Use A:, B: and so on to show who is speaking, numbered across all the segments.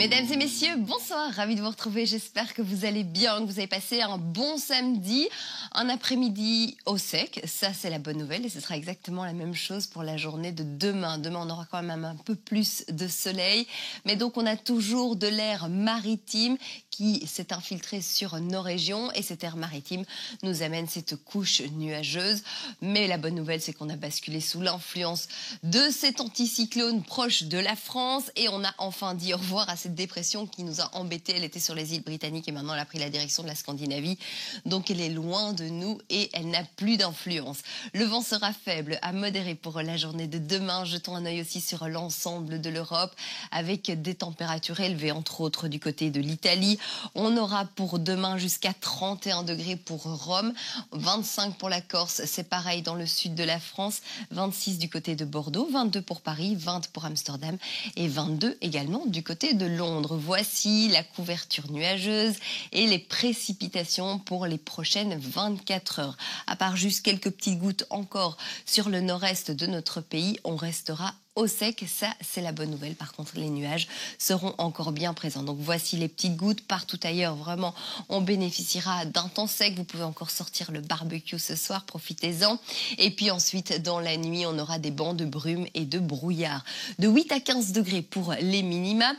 A: Mesdames et messieurs, bonsoir, ravi de vous retrouver, j'espère que vous allez bien, que vous avez passé un bon samedi, un après-midi au sec, ça c'est la bonne nouvelle et ce sera exactement la même chose pour la journée de demain. Demain on aura quand même un peu plus de soleil, mais donc on a toujours de l'air maritime qui s'est infiltré sur nos régions et cet air maritime nous amène cette couche nuageuse. Mais la bonne nouvelle c'est qu'on a basculé sous l'influence de cet anticyclone proche de la France et on a enfin dit au revoir à cette dépression qui nous a embêtés. Elle était sur les îles britanniques et maintenant elle a pris la direction de la Scandinavie. Donc elle est loin de nous et elle n'a plus d'influence. Le vent sera faible à modéré pour la journée de demain. Jetons un œil aussi sur l'ensemble de l'Europe avec des températures élevées, entre autres du côté de l'Italie. On aura pour demain jusqu'à 31 degrés pour Rome, 25 pour la Corse, c'est pareil dans le sud de la France, 26 du côté de Bordeaux, 22 pour Paris, 20 pour Amsterdam et 22 également du côté de Londres. Voici la couverture nuageuse et les précipitations pour les prochaines 24 heures. À part juste quelques petites gouttes encore sur le nord-est de notre pays, on restera au sec, ça c'est la bonne nouvelle. Par contre, les nuages seront encore bien présents. Donc voici les petites gouttes. Partout ailleurs, vraiment, on bénéficiera d'un temps sec. Vous pouvez encore sortir le barbecue ce soir, profitez-en. Et puis ensuite, dans la nuit, on aura des bancs de brume et de brouillard. De 8 à 15 degrés pour les minima,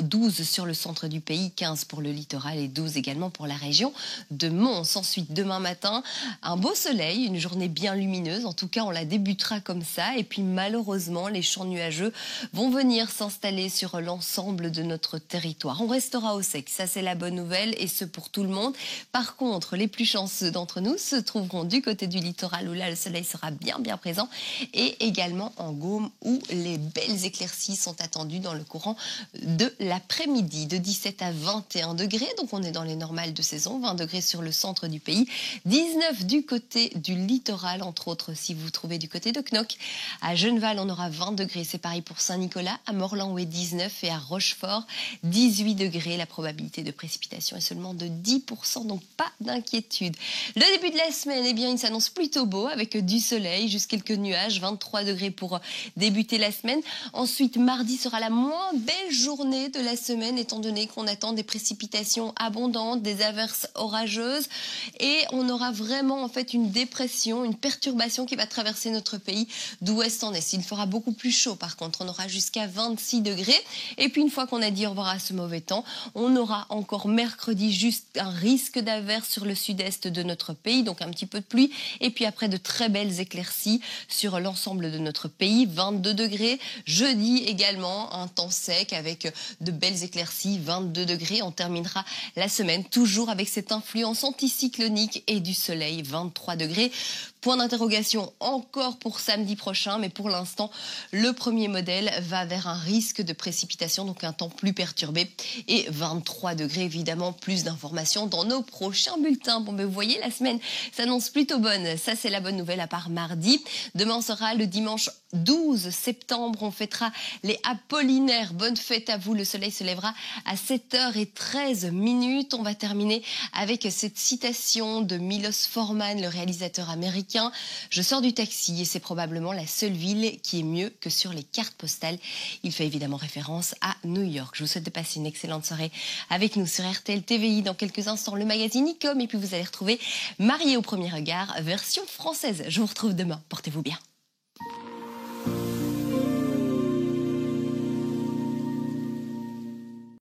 A: 12 sur le centre du pays, 15 pour le littoral et 12 également pour la région de Mons. Ensuite, demain matin, un beau soleil, une journée bien lumineuse. En tout cas, on la débutera comme ça. Et puis malheureusement, les champs nuageux vont venir s'installer sur l'ensemble de notre territoire. On restera au sec, ça c'est la bonne nouvelle et ce pour tout le monde. Par contre, les plus chanceux d'entre nous se trouveront du côté du littoral où là le soleil sera bien présent et également en Gaume où les belles éclaircies sont attendues dans le courant de l'après-midi de 17 à 21 degrés. Donc on est dans les normales de saison, 20 degrés sur le centre du pays, 19 du côté du littoral, entre autres si vous vous trouvez du côté de Knock. À Genneval, on aura 20 degrés, c'est pareil pour Saint-Nicolas, à Morlan-Oué 19 et à Rochefort 18 degrés. La probabilité de précipitation est seulement de 10%, donc pas d'inquiétude. Le début de la semaine, eh bien, il s'annonce plutôt beau avec du soleil, juste quelques nuages, 23 degrés pour débuter la semaine. Ensuite, mardi sera la moins belle journée de la semaine étant donné qu'on attend des précipitations abondantes, des averses orageuses et on aura vraiment en fait une dépression, une perturbation qui va traverser notre pays d'ouest en est. Il fera beaucoup plus chaud par contre, on aura jusqu'à 26 degrés et puis une fois qu'on a dit au revoir à ce mauvais temps, on aura encore mercredi juste un risque d'averse sur le sud-est de notre pays, donc un petit peu de pluie et puis après de très belles éclaircies sur l'ensemble de notre pays, 22 degrés. Jeudi également un temps sec avec de belles éclaircies, 22 degrés. On terminera la semaine toujours avec cette influence anticyclonique et du soleil, 23 degrés. Point d'interrogation encore pour samedi prochain, mais pour l'instant, le premier modèle va vers un risque de précipitation, donc un temps plus perturbé et 23 degrés, évidemment, plus d'informations dans nos prochains bulletins. Bon, ben, vous voyez, la semaine s'annonce plutôt bonne. Ça, c'est la bonne nouvelle à part mardi. Demain sera le dimanche 12 septembre. On fêtera les Apollinaires. Bonne fête à vous. Le soleil se lèvera à 7h13. On va terminer avec cette citation de Milos Forman, le réalisateur américain. Je sors du taxi et c'est probablement la seule ville qui est mieux que sur les cartes postales. Il fait évidemment référence à New York. Je vous souhaite de passer une excellente soirée avec nous sur RTL TVI. Dans quelques instants, le magazine Icom et puis vous allez retrouver Marié au premier regard, version française. Je vous retrouve demain. Portez-vous bien.